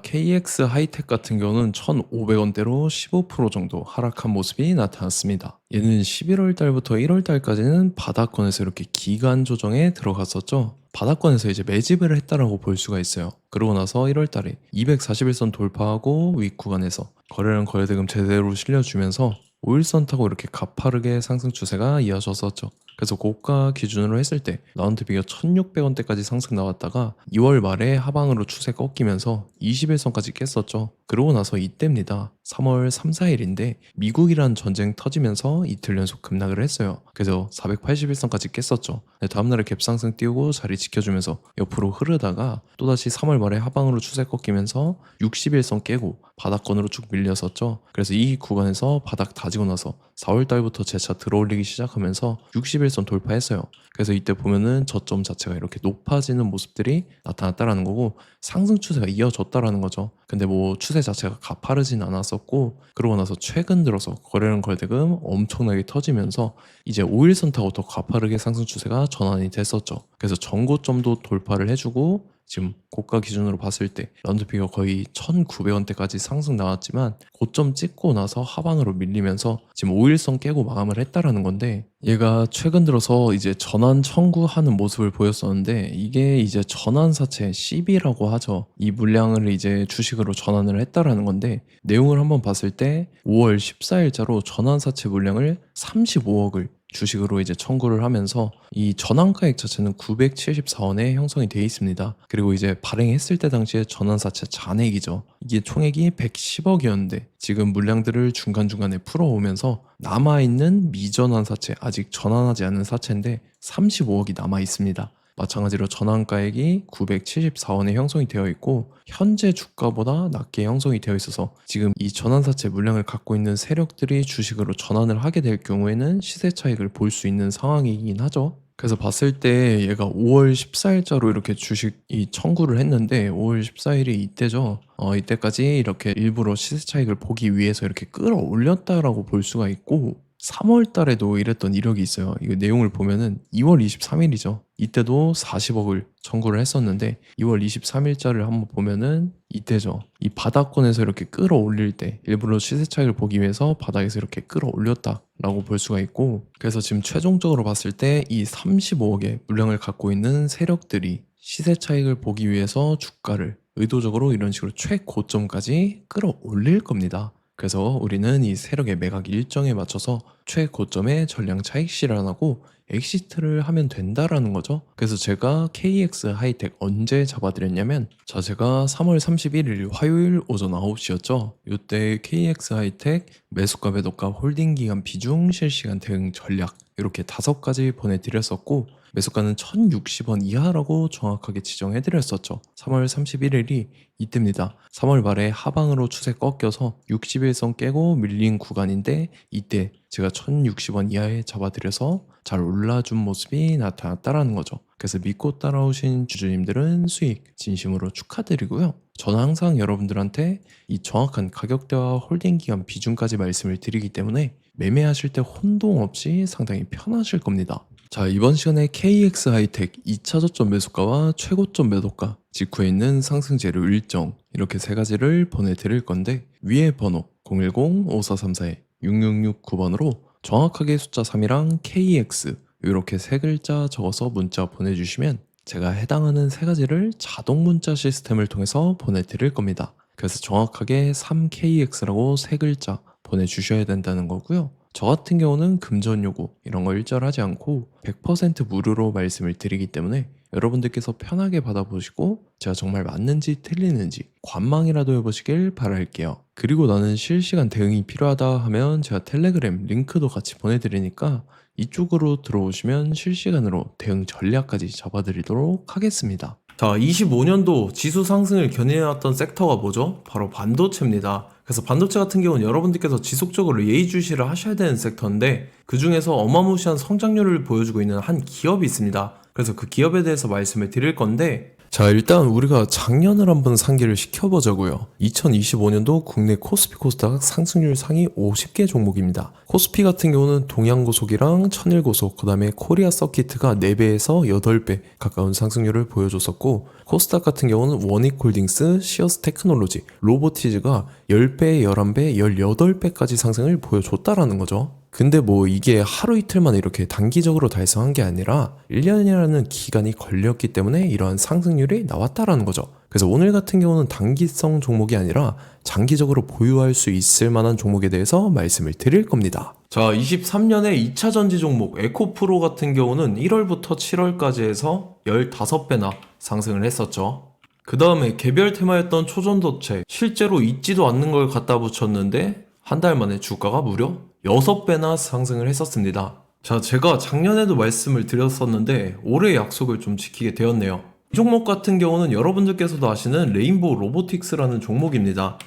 KX 하이텍 같은 경우는 1,500원대로 15% 정도 하락한 모습이 나타났습니다. 얘는 11월 달부터 1월 달까지는 바닥권에서 이렇게 기간 조정에 들어갔었죠. 바닥권에서 이제 매집을 했다라고 볼 수가 있어요. 그러고 나서 1월 달에 241선 돌파하고 윗 구간에서 거래량 거래대금 제대로 실려주면서 5일선 타고 이렇게 가파르게 상승 추세가 이어졌었죠. 그래서 고가 기준으로 했을 때 라운드 비가 1,600원대까지 상승 나왔다가 2월 말에 하방으로 추세 꺾이면서 21선까지 깼었죠. 그러고 나서 이때입니다. 3월 3, 4일인데 미국이란 전쟁 터지면서 이틀 연속 급락을 했어요. 그래서 481선까지 깼었죠. 다음날에 갭상승 띄우고 자리 지켜주면서 옆으로 흐르다가 또다시 3월 말에 하방으로 추세 꺾이면서 61선 깨고 바닥권으로 쭉 밀렸었죠. 그래서 이 구간에서 바닥 다지고 나서 4월 달부터 재차 들어올리기 시작하면서 61선 돌파했어요. 그래서 이때 보면은 저점 자체가 이렇게 높아지는 모습들이 나타났다라는 거고 상승 추세가 이어졌다라는 거죠. 근데 뭐 추세 자체가 가파르진 않았었고 그러고 나서 최근 들어서 거래량 거래대금 엄청나게 터지면서 이제 5일선 타고 더 가파르게 상승 추세가 전환이 됐었죠. 그래서 전고점도 돌파를 해주고 지금 고가 기준으로 봤을 때 라운드피가 거의 1,900원대까지 상승 나왔지만 고점 찍고 나서 하방으로 밀리면서 지금 5일선 깨고 마감을 했다라는 건데 얘가 최근 들어서 이제 전환 청구하는 모습을 보였었는데 이게 이제 전환사채 CB라고 하죠. 이 물량을 이제 주식으로 전환을 했다라는 건데 내용을 한번 봤을 때 5월 14일자로 전환사채 물량을 35억을 주식으로 이제 청구를 하면서 이 전환가액 자체는 974원에 형성이 되어 있습니다. 그리고 이제 발행했을 때 당시에 전환사채 잔액이죠. 이게 총액이 110억이었는데 지금 물량들을 중간중간에 풀어오면서 남아있는 미전환 사채, 아직 전환하지 않은 사채인데 35억이 남아 있습니다. 마찬가지로 전환가액이 974원에 형성이 되어 있고 현재 주가보다 낮게 형성이 되어 있어서 지금 이 전환사채 물량을 갖고 있는 세력들이 주식으로 전환을 하게 될 경우에는 시세 차익을 볼 수 있는 상황이긴 하죠. 그래서 봤을 때 얘가 5월 14일자로 이렇게 주식이 청구를 했는데 5월 14일이 이때죠. 이때까지 이렇게 일부러 시세 차익을 보기 위해서 이렇게 끌어올렸다라고 볼 수가 있고 3월 달에도 이랬던 이력이 있어요. 이거 내용을 보면은 2월 23일이죠. 이때도 40억을 청구를 했었는데 2월 23일자를 한번 보면은 이때죠. 이 바닥권에서 이렇게 끌어올릴 때 일부러 시세 차익을 보기 위해서 바닥에서 이렇게 끌어올렸다라고 볼 수가 있고 그래서 지금 최종적으로 봤을 때 이 35억의 물량을 갖고 있는 세력들이 시세 차익을 보기 위해서 주가를 의도적으로 이런 식으로 최고점까지 끌어올릴 겁니다. 그래서 우리는 이 세력의 매각 일정에 맞춰서 최고점의 전량 차익 실현하고 엑시트를 하면 된다라는 거죠. 그래서 제가 KX 하이텍 언제 잡아드렸냐면 제가 3월 31일 화요일 오전 9시였죠. 이때 KX 하이텍 매수가 매도가 홀딩 기간 비중 실시간 대응 전략 이렇게 5가지 보내드렸었고 매수가는 1,060원 이하라고 정확하게 지정해드렸었죠. 3월 31일이 이때입니다. 3월 말에 하방으로 추세 꺾여서 61선 깨고 밀린 구간인데 이때 제가 1,060원 이하에 잡아드려서 잘 올라준 모습이 나타났다라는 거죠. 그래서 믿고 따라오신 주주님들은 수익 진심으로 축하드리고요. 저는 항상 여러분들한테 이 정확한 가격대와 홀딩 기간 비중까지 말씀을 드리기 때문에 매매하실 때 혼동 없이 상당히 편하실 겁니다. 자, 이번 시간에 KX 하이텍 2차 저점 매수가와 최고점 매도가, 직후에 있는 상승 재료 일정 이렇게 3가지를 보내드릴 건데 위에 번호 010-5434-6669번으로 정확하게 숫자 3이랑 KX 이렇게 3글자 적어서 문자 보내주시면 제가 해당하는 3가지를 자동 문자 시스템을 통해서 보내드릴 겁니다. 그래서 정확하게 3KX라고 3글자 보내주셔야 된다는 거고요. 저 같은 경우는 금전 요구 이런 거 일절하지 않고 100% 무료로 말씀을 드리기 때문에 여러분들께서 편하게 받아보시고 제가 정말 맞는지 틀리는지 관망이라도 해보시길 바랄게요. 그리고 나는 실시간 대응이 필요하다 하면 제가 텔레그램 링크도 같이 보내드리니까 이쪽으로 들어오시면 실시간으로 대응 전략까지 잡아드리도록 하겠습니다. 자, 25년도 지수 상승을 견인해왔던 섹터가 뭐죠? 바로 반도체입니다. 그래서 반도체 같은 경우는 여러분들께서 지속적으로 예의주시를 하셔야 되는 섹터인데 그 중에서 어마무시한 성장률을 보여주고 있는 한 기업이 있습니다. 그래서 그 기업에 대해서 말씀을 드릴 건데 자, 일단 우리가 작년을 한번 상기를 시켜보자고요. 2025년도 국내 코스피 코스닥 상승률 상위 50개 종목입니다. 코스피 같은 경우는 동양고속이랑 천일고속, 그 다음에 코리아 서키트가 4배에서 8배 가까운 상승률을 보여줬었고, 코스닥 같은 경우는 원익홀딩스, 시어스 테크놀로지, 로보티즈가 10배, 11배, 18배까지 상승을 보여줬다라는 거죠. 근데 뭐 이게 하루 이틀 만에 이렇게 단기적으로 달성한 게 아니라 1년이라는 기간이 걸렸기 때문에 이러한 상승률이 나왔다라는 거죠. 그래서 오늘 같은 경우는 단기성 종목이 아니라 장기적으로 보유할 수 있을 만한 종목에 대해서 말씀을 드릴 겁니다. 자, 23년에 2차 전지 종목 에코프로 같은 경우는 1월부터 7월까지 해서 15배나 상승을 했었죠. 그 다음에 개별 테마였던 초전도체, 실제로 있지도 않는 걸 갖다 붙였는데 한 달 만에 주가가 무려 6배나 상승을 했었습니다. 자, 제가 작년에도 말씀을 드렸었는데 올해 약속을 좀 지키게 되었네요. 이 종목 같은 경우는 여러분들께서도 아시는 레인보우 로보틱스라는 종목입니다.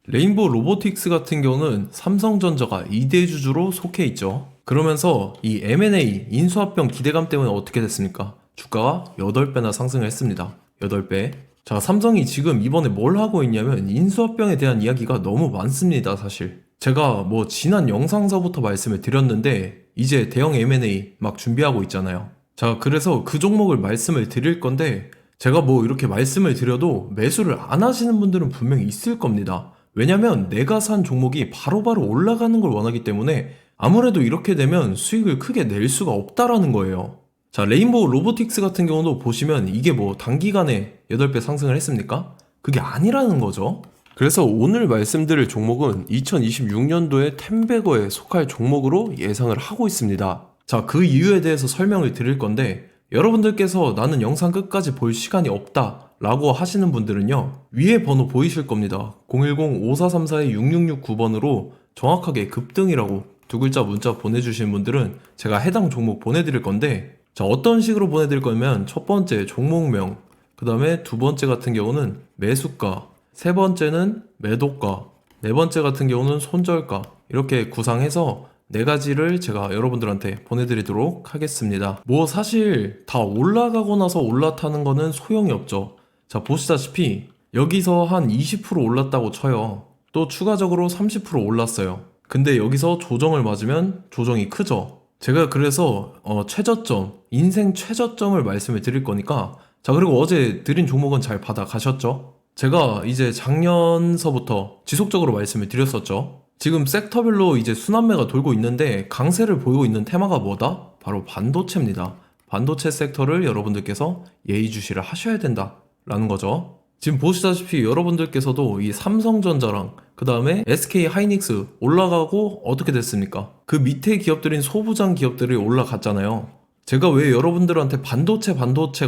레인보우 로보틱스 같은 경우는 삼성전자가 2대 주주로 속해 있죠. 그러면서 이 M&A 인수합병 기대감 때문에 어떻게 됐습니까? 주가가 8배나 상승을 했습니다. 8배. 자, 삼성이 지금 이번에 뭘 하고 있냐면 인수합병에 대한 이야기가 너무 많습니다, 사실. 제가 뭐 지난 영상서부터 말씀을 드렸는데 이제 대형 M&A 막 준비하고 있잖아요. 자, 그래서 그 종목을 말씀을 드릴 건데 제가 뭐 이렇게 말씀을 드려도 매수를 안 하시는 분들은 분명히 있을 겁니다. 왜냐면 내가 산 종목이 바로바로 올라가는 걸 원하기 때문에 아무래도 이렇게 되면 수익을 크게 낼 수가 없다라는 거예요. 자, 레인보우 로보틱스 같은 경우도 보시면 이게 뭐 단기간에 8배 상승을 했습니까? 그게 아니라는 거죠. 그래서 오늘 말씀드릴 종목은 2026년도에 템베거에 속할 종목으로 예상을 하고 있습니다. 자, 그 이유에 대해서 설명을 드릴 건데 여러분들께서 나는 영상 끝까지 볼 시간이 없다 라고 하시는 분들은요, 위에 번호 보이실 겁니다. 010-5434-6669번으로 정확하게 급등이라고 두 글자 문자 보내주신 분들은 제가 해당 종목 보내드릴 건데, 자, 어떤 식으로 보내드릴 거냐면 첫 번째 종목명, 그 다음에 두 번째 같은 경우는 매수가, 세 번째는 매도가, 네 번째 같은 경우는 손절가, 이렇게 구상해서 네 가지를 제가 여러분들한테 보내드리도록 하겠습니다. 뭐 사실 다 올라가고 나서 올라타는 거는 소용이 없죠. 자, 보시다시피 여기서 한 20% 올랐다고 쳐요. 또 추가적으로 30% 올랐어요. 근데 여기서 조정을 맞으면 조정이 크죠. 제가 그래서 최저점, 인생 최저점을 말씀을 드릴 거니까, 자, 그리고 어제 드린 종목은 잘 받아 가셨죠? 제가 이제 작년서부터 지속적으로 말씀을 드렸었죠. 지금 섹터별로 이제 순환매가 돌고 있는데 강세를 보이고 있는 테마가 뭐다? 바로 반도체입니다. 반도체 섹터를 여러분들께서 예의주시를 하셔야 된다라는 거죠. 지금 보시다시피 여러분들께서도 이 삼성전자랑 그 다음에 SK 하이닉스 올라가고 어떻게 됐습니까? 그 밑에 기업들인 소부장 기업들이 올라갔잖아요. 제가 왜 여러분들한테 반도체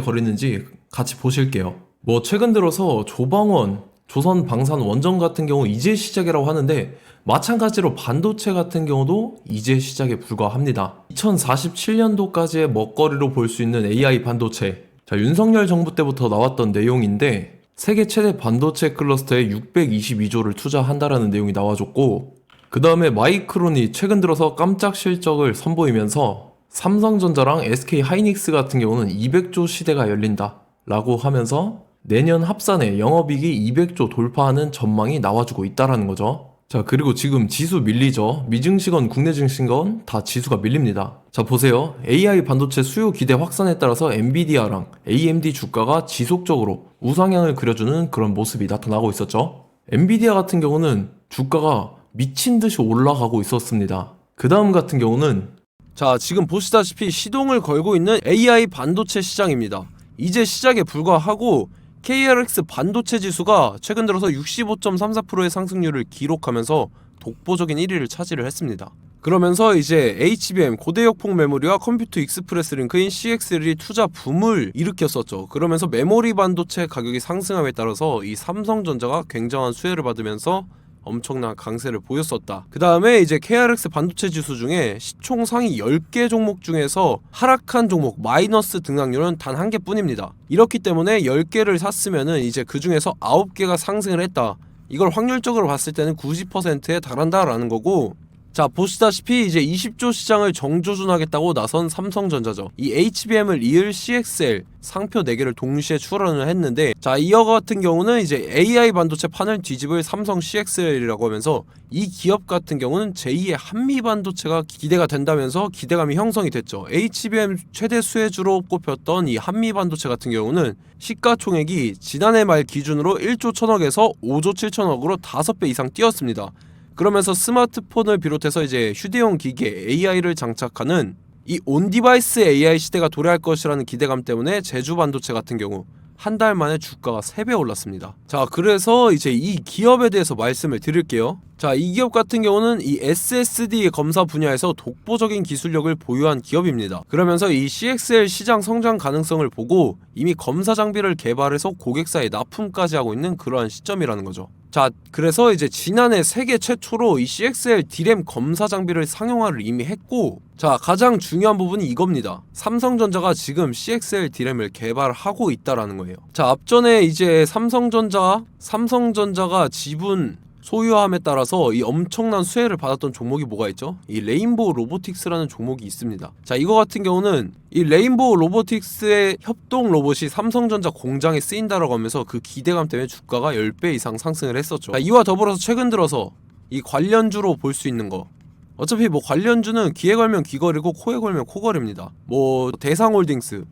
거리는지 같이 보실게요. 뭐 최근 들어서 조방원, 조선방산원전 같은 경우 이제 시작이라고 하는데 마찬가지로 반도체 같은 경우도 이제 시작에 불과합니다. 2047년도까지의 먹거리로 볼 수 있는 AI 반도체. 자, 윤석열 정부 때부터 나왔던 내용인데 세계 최대 반도체 클러스터에 622조를 투자한다라는 내용이 나와줬고, 그 다음에 마이크론이 최근 들어서 깜짝 실적을 선보이면서 삼성전자랑 SK 하이닉스 같은 경우는 200조 시대가 열린다 라고 하면서 내년 합산에 영업이익이 200조 돌파하는 전망이 나와주고 있다라는 거죠. 자, 그리고 지금 지수 밀리죠. 미증시건 국내 증시건 다 지수가 밀립니다. 자, 보세요. AI 반도체 수요 기대 확산에 따라서 엔비디아랑 AMD 주가가 지속적으로 우상향을 그려주는 그런 모습이 나타나고 있었죠. 엔비디아 같은 경우는 주가가 미친 듯이 올라가고 있었습니다. 그 다음 같은 경우는, 자, 지금 보시다시피 시동을 걸고 있는 AI 반도체 시장입니다. 이제 시작에 불과하고 KRX 반도체 지수가 최근 들어서 65.34%의 상승률을 기록하면서 독보적인 1위를 차지를 했습니다. 그러면서 이제 HBM 고대역폭 메모리와 컴퓨터 익스프레스 링크인 CXL이 투자 붐을 일으켰었죠. 그러면서 메모리 반도체 가격이 상승함에 따라서 이 삼성전자가 굉장한 수혜를 받으면서 엄청난 강세를 보였었다. 그 다음에 이제 KRX 반도체 지수 중에 시총 상위 10개 종목 중에서 하락한 종목 마이너스 등락률은 단 1개 뿐입니다. 이렇기 때문에 10개를 샀으면은 이제 그 중에서 9개가 상승을 했다. 이걸 확률적으로 봤을 때는 90%에 달한다라는 거고, 자, 보시다시피 이제 20조 시장을 정조준하겠다고 나선 삼성전자죠. 이 HBM을 이을 CXL 상표 4개를 동시에 출원을 했는데, 자, 이어 같은 경우는 이제 AI 반도체 판을 뒤집을 삼성 CXL이라고 하면서 이 기업 같은 경우는 제2의 한미 반도체가 기대가 된다면서 기대감이 형성이 됐죠. HBM 최대 수혜주로 꼽혔던 이 한미 반도체 같은 경우는 시가총액이 지난해 말 기준으로 1조 1000억에서 5조 7천억으로 5배 이상 뛰었습니다. 그러면서 스마트폰을 비롯해서 이제 휴대용 기기에 AI를 장착하는 이 온디바이스 AI 시대가 도래할 것이라는 기대감 때문에 제주 반도체 같은 경우 한 달 만에 주가가 3배 올랐습니다. 자, 그래서 이제 이 기업에 대해서 말씀을 드릴게요. 자, 이 기업 같은 경우는 이 SSD 검사 분야에서 독보적인 기술력을 보유한 기업입니다. 그러면서 이 CXL 시장 성장 가능성을 보고 이미 검사 장비를 개발해서 고객사에 납품까지 하고 있는 그러한 시점이라는 거죠. 자, 그래서 이제 지난해 세계 최초로 이 CXL D램 검사 장비를 상용화를 이미 했고, 자, 가장 중요한 부분이 이겁니다. 삼성전자가 지금 CXL D램을 개발하고 있다라는 거예요. 자, 앞전에 이제 삼성전자가 지분 소유함에 따라서 이 엄청난 수혜를 받았던 종목이 뭐가 있죠? 이 레인보우 로보틱스라는 종목이 있습니다. 자, 이거 같은 경우는 이 레인보우 로보틱스의 협동 로봇이 삼성전자 공장에 쓰인다라고 하면서 그 기대감 때문에 주가가 10배 이상 상승을 했었죠. 자, 이와 더불어서 최근 들어서 이 관련주로 볼 수 있는 거, 어차피 뭐 관련주는 귀에 걸면 귀걸이고 코에 걸면 코걸이입니다. 뭐 대상홀딩스,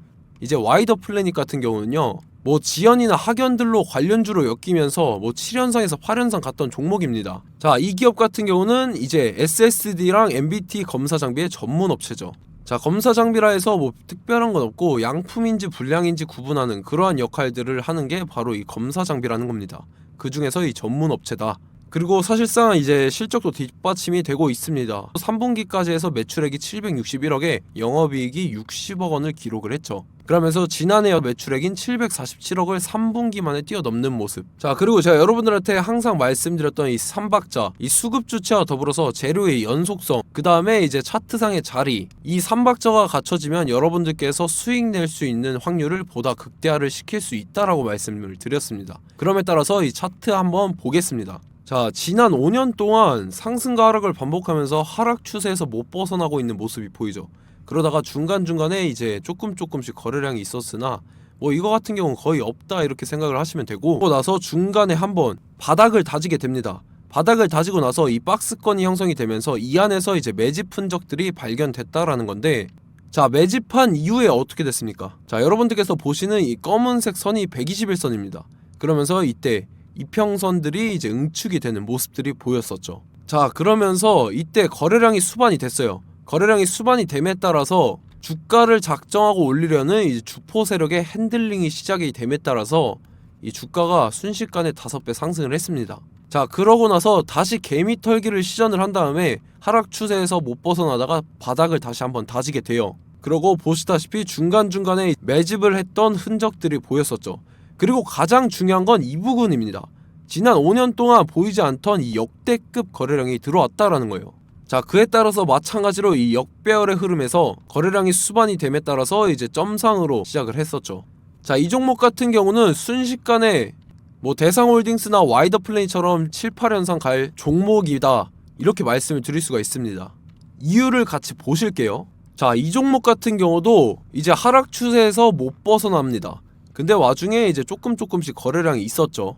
이제 와이더 플래닛 같은 경우는요, 뭐 지연이나 학연들로 관련주로 엮이면서 뭐 7연상에서 8연상 갔던 종목입니다. 자, 이 기업 같은 경우는 이제 SSD랑 MBT 검사 장비의 전문 업체죠. 자, 검사 장비라 해서 뭐 특별한 건 없고 양품인지 불량인지 구분하는 그러한 역할들을 하는 게 바로 이 검사 장비라는 겁니다. 그 중에서 이 전문 업체다. 그리고 사실상 이제 실적도 뒷받침이 되고 있습니다. 3분기까지 해서 매출액이 761억에 영업이익이 60억 원을 기록을 했죠. 그러면서 지난해 매출액인 747억을 3분기 만에 뛰어넘는 모습. 자, 그리고 제가 여러분들한테 항상 말씀드렸던 이 3박자, 이 수급 주체와 더불어서 재료의 연속성, 그 다음에 이제 차트상의 자리, 이 3박자가 갖춰지면 여러분들께서 수익 낼 수 있는 확률을 보다 극대화를 시킬 수 있다라고 말씀을 드렸습니다. 그럼에 따라서 이 차트 한번 보겠습니다. 자, 지난 5년 동안 상승과 하락을 반복하면서 하락 추세에서 못 벗어나고 있는 모습이 보이죠. 그러다가 중간중간에 이제 조금씩 거래량이 있었으나 뭐 이거 같은 경우는 거의 없다 이렇게 생각을 하시면 되고, 그러고 나서 중간에 한번 바닥을 다지게 됩니다. 바닥을 다지고 나서 이 박스권이 형성이 되면서 이 안에서 이제 매집 흔적들이 발견됐다라는 건데, 자, 매집한 이후에 어떻게 됐습니까? 자, 여러분들께서 보시는 이 검은색 선이 121선입니다. 그러면서 이때 이평선들이 이제 응축이 되는 모습들이 보였었죠. 자, 그러면서 이때 거래량이 수반이 됐어요. 거래량이 수반이 됨에 따라서 주가를 작정하고 올리려는 이제 주포 세력의 핸들링이 시작이 됨에 따라서 이 주가가 순식간에 5배 상승을 했습니다. 자, 그러고 나서 다시 개미 털기를 시전을 한 다음에 하락 추세에서 못 벗어나다가 바닥을 다시 한번 다지게 돼요. 그러고 보시다시피 중간중간에 매집을 했던 흔적들이 보였었죠. 그리고 가장 중요한 건 이 부분입니다. 지난 5년 동안 보이지 않던 이 역대급 거래량이 들어왔다라는 거예요. 자, 그에 따라서 마찬가지로 이 역배열의 흐름에서 거래량이 수반이 됨에 따라서 이제 점상으로 시작을 했었죠. 자, 이 종목 같은 경우는 순식간에 뭐 대상홀딩스나 와이더 플레이처럼 7, 8연상 갈 종목이다 이렇게 말씀을 드릴 수가 있습니다. 이유를 같이 보실게요. 자, 이 종목 같은 경우도 이제 하락 추세에서 못 벗어납니다. 근데 와중에 이제 조금씩 거래량이 있었죠.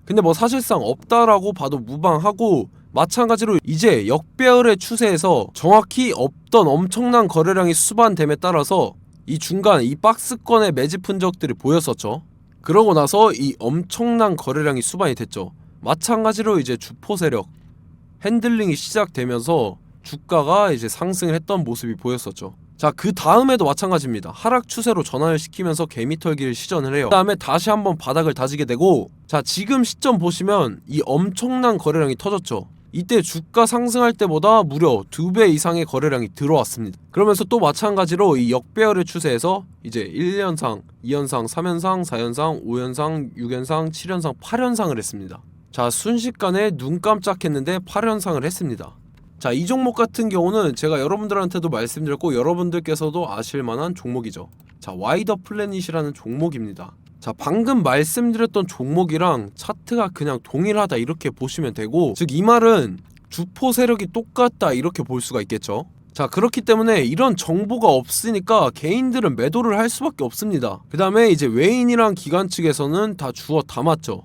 근데 뭐 사실상 없다라고 봐도 무방하고, 마찬가지로 이제 역배열의 추세에서 정확히 없던 엄청난 거래량이 수반됨에 따라서 이 중간 이 박스권의 매집 흔적들이 보였었죠. 그러고 나서 이 엄청난 거래량이 수반이 됐죠. 마찬가지로 이제 주포 세력 핸들링이 시작되면서 주가가 이제 상승을 했던 모습이 보였었죠. 자, 그 다음에도 마찬가지입니다. 하락 추세로 전환을 시키면서 개미털기를 시전을 해요. 그 다음에 다시 한번 바닥을 다지게 되고, 자, 지금 시점 보시면 이 엄청난 거래량이 터졌죠. 이때 주가 상승할 때보다 무려 2배 이상의 거래량이 들어왔습니다. 그러면서 또 마찬가지로 이 역배열의 추세에서 이제 1연상, 2연상, 3연상, 4연상, 5연상, 6연상, 7연상, 8연상을 했습니다. 자, 순식간에 눈 깜짝했는데 8연상을 했습니다. 자, 이 종목 같은 경우는 제가 여러분들한테도 말씀드렸고 여러분들께서도 아실만한 종목이죠. 자, 와이더 플래닛이라는 종목입니다. 자, 방금 말씀드렸던 종목이랑 차트가 그냥 동일하다 이렇게 보시면 되고, 즉 이 말은 주포 세력이 똑같다 이렇게 볼 수가 있겠죠. 자, 그렇기 때문에 이런 정보가 없으니까 개인들은 매도를 할 수밖에 없습니다. 그 다음에 이제 외인이랑 기관 측에서는 다 주워 담았죠.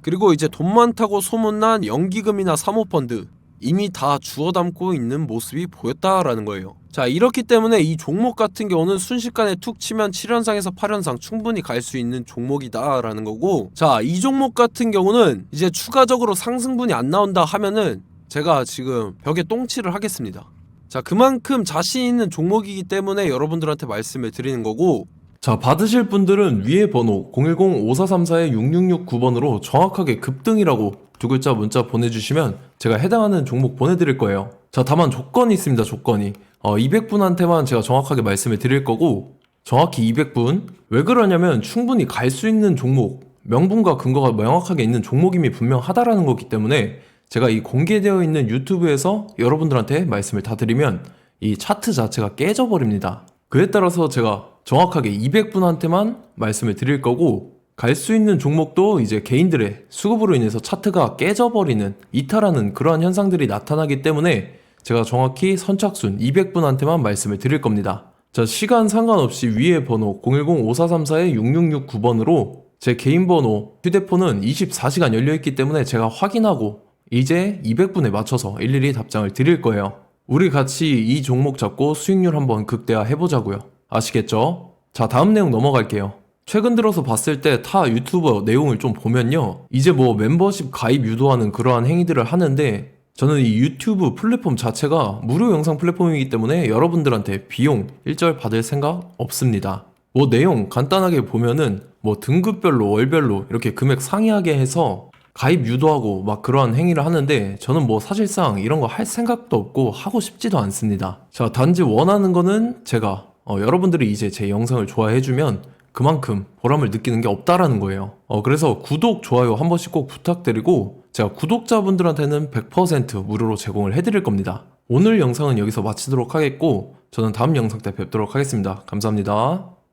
그리고 이제 돈 많다고 소문난 연기금이나 사모펀드 이미 다 주워 담고 있는 모습이 보였다라는 거예요. 자, 이렇기 때문에 이 종목 같은 경우는 순식간에 툭 치면 7연상에서 8연상 충분히 갈 수 있는 종목이다라는 거고, 자, 이 종목 같은 경우는 이제 추가적으로 상승분이 안 나온다 하면은 제가 지금 벽에 똥칠을 하겠습니다. 자, 그만큼 자신 있는 종목이기 때문에 여러분들한테 말씀을 드리는 거고, 자, 받으실 분들은 위에 번호 010-5434-6669번으로 정확하게 급등이라고 두 글자 문자 보내주시면 제가 해당하는 종목 보내드릴 거예요. 자, 다만 조건이 있습니다. 조건이 200분한테만 제가 정확하게 말씀을 드릴 거고, 정확히 200분. 왜 그러냐면 충분히 갈 수 있는 종목, 명분과 근거가 명확하게 있는 종목임이 분명하다라는 거기 때문에 제가 이 공개되어 있는 유튜브에서 여러분들한테 말씀을 다 드리면 이 차트 자체가 깨져버립니다. 그에 따라서 제가 정확하게 200분한테만 말씀을 드릴 거고, 갈 수 있는 종목도 이제 개인들의 수급으로 인해서 차트가 깨져버리는, 이탈하는 그러한 현상들이 나타나기 때문에 제가 정확히 선착순 200분한테만 말씀을 드릴 겁니다. 자, 시간 상관없이 위에 번호 010-5434-6669번으로 제 개인 번호, 휴대폰은 24시간 열려있기 때문에 제가 확인하고 이제 200분에 맞춰서 일일이 답장을 드릴 거예요. 우리 같이 이 종목 잡고 수익률 한번 극대화 해보자고요. 아시겠죠? 자, 다음 내용 넘어갈게요. 최근 들어서 봤을 때 타 유튜버 내용을 좀 보면요, 이제 뭐 멤버십 가입 유도하는 그러한 행위들을 하는데, 저는 이 유튜브 플랫폼 자체가 무료 영상 플랫폼이기 때문에 여러분들한테 비용 일절 받을 생각 없습니다. 뭐 내용 간단하게 보면은 뭐 등급별로 월별로 이렇게 금액 상이하게 해서 가입 유도하고 막 그러한 행위를 하는데, 저는 뭐 사실상 이런 거 할 생각도 없고 하고 싶지도 않습니다. 자, 단지 원하는 거는 제가 여러분들이 이제 제 영상을 좋아해주면 그만큼 보람을 느끼는 게 없다라는 거예요. 그래서 구독, 좋아요 한 번씩 꼭 부탁드리고, 제가 구독자분들한테는 100% 무료로 제공을 해드릴 겁니다. 오늘 영상은 여기서 마치도록 하겠고, 저는 다음 영상 때 뵙도록 하겠습니다. 감사합니다.